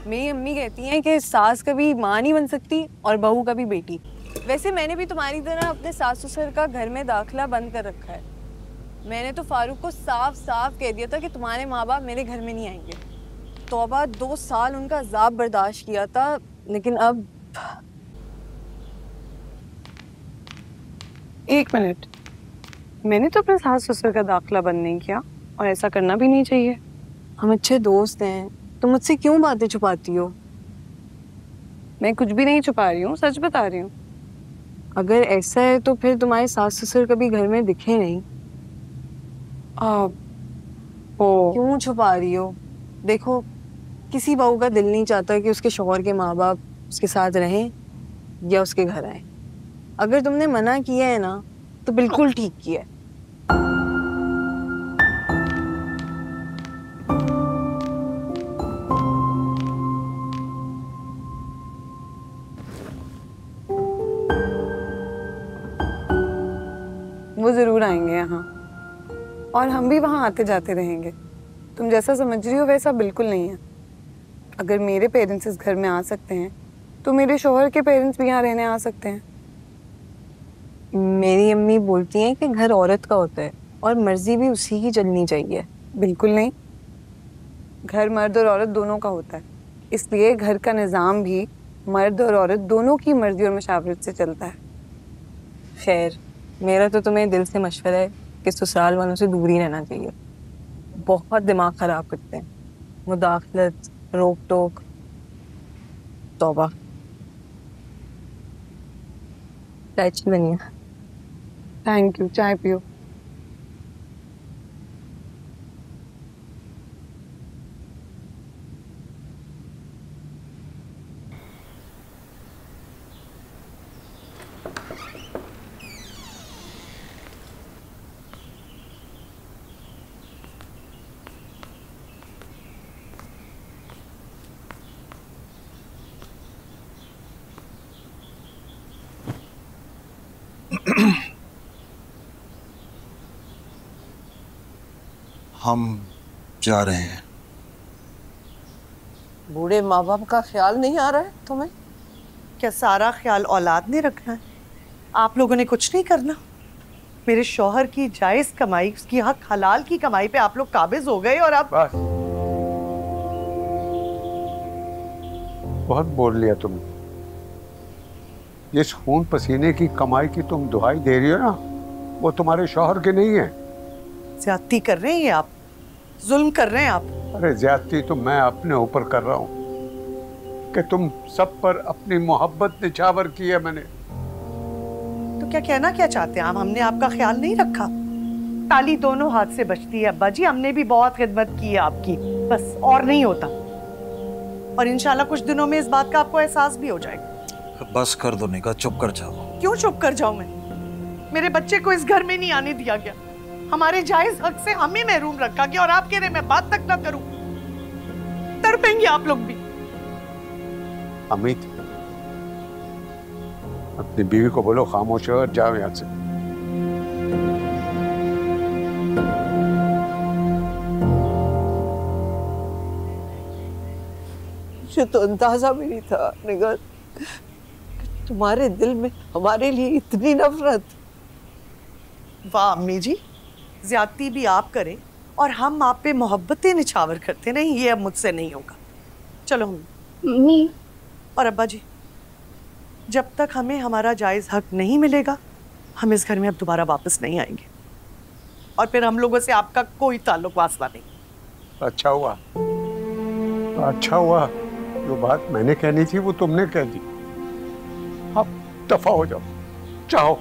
मेरी अम्मी कहती हैं कि सास कभी माँ नहीं बन सकती और बहू कभी बेटी। वैसे मैंने भी तुम्हारी तरह अपने सास ससुर का घर में दाखिला बंद कर रखा है। मैंने तो फारूक को साफ साफ कह दिया था कि तुम्हारे माँ बाप मेरे घर में नहीं आएंगे। तौबा 2 साल उनका अजाब बर्दाश्त किया था, लेकिन अब। एक मिनट, मैंने तो अपने सास ससुर का दाखिला बंद नहीं किया और ऐसा करना भी नहीं चाहिए। हम अच्छे दोस्त हैं, तुम मुझसे क्यों बातें छुपाती हो? मैं कुछ भी नहीं छुपा रही हूँ, सच बता रही हूँ। अगर ऐसा है तो फिर तुम्हारे सास ससुर कभी घर में दिखे नहीं। क्यों छुपा रही हो? देखो, किसी बहू का दिल नहीं चाहता कि उसके शौहर के माँ बाप उसके साथ रहें या उसके घर आए। अगर तुमने मना किया है ना तो बिल्कुल ठीक किया है। वो जरूर आएंगे यहाँ और हम भी वहाँ आते जाते रहेंगे। तुम जैसा समझ रही हो वैसा बिल्कुल नहीं है। अगर मेरे पेरेंट्स इस घर में आ सकते हैं तो मेरे शौहर के पेरेंट्स भी यहाँ रहने आ सकते हैं। मेरी अम्मी बोलती हैं कि घर औरत का होता है और मर्जी भी उसी की चलनी चाहिए। बिल्कुल नहीं, घर मर्द और औरत दोनों का होता है, इसलिए घर का निज़ाम भी मर्द और औरत दोनों की मर्जी और मशावरत से चलता है। खैर, मेरा तो तुम्हें दिल से मशवरा है कि ससुराल वालों से दूर ही रहना चाहिए। बहुत दिमाग खराब करते हैं, मुदाखलत, रोक टोक। तौबा। चाय बनिए। थैंक यू, चाय पियो। हम जा रहे हैं। बूढ़े माँ बाप का ख्याल नहीं आ रहा है तुम्हें? क्या सारा ख्याल औलाद ने रखना है? आप लोगों ने कुछ नहीं करना? मेरे शौहर की जायज कमाई, उसकी हक हलाल की कमाई पे आप लोग काबिज हो गए और अब बस बहुत बोल लिया तुमने। जिस खून पसीने की कमाई की तुम दुहाई दे रही हो ना, वो तुम्हारे शौहर के नहीं है। ज्यादती कर रहे हैं आप, जुल्म कर रहे हैं आप। अरे ज्यादती तो मैं अपने ऊपर कर रहा हूँ कि तुम सब पर अपनी मोहब्बत निछावर की है मैंने। तो क्या कहना क्या चाहते हैं आप? हमने आपका ख्याल नहीं रखा? ताली दोनों हाथ से बचती है अब्बा जी, हमने भी बहुत खिदमत की है आपकी, बस और नहीं होता। और इंशाल्लाह कुछ दिनों में इस बात का आपको एहसास भी हो जाएगा। बस कर दो निगाह, चुप कर जाओ। क्यों चुप कर जाऊं मैं? मेरे बच्चे को इस घर में नहीं आने दिया गया, हमारे जायज हक से हमें महरूम रखा गया और आप कह रहे मैं बात तक ना करूं। तड़पेंगे आप लोग भी। अमित, अपनी बीवी को बोलो खामोश हो और जाओ यहाँ से। मुझे तो अंदाजा भी नहीं था निगाह, तुम्हारे दिल में हमारे लिए इतनी नफरत। वाह अम्मी जी, ज्यादती भी आप करें और हम आप पे मोहब्बतें निछावर करते। नहीं, ये अब मुझसे नहीं होगा। चलो हम और अब्बा जी, जब तक हमें हमारा जायज हक नहीं मिलेगा हम इस घर में अब दोबारा वापस नहीं आएंगे और फिर हम लोगों से आपका कोई ताल्लुक वास्ता नहीं। अच्छा हुआ, अच्छा हुआ, जो बात मैंने कहनी थी वो तुमने कह दी। अब दफा हो जाओ, जाओ।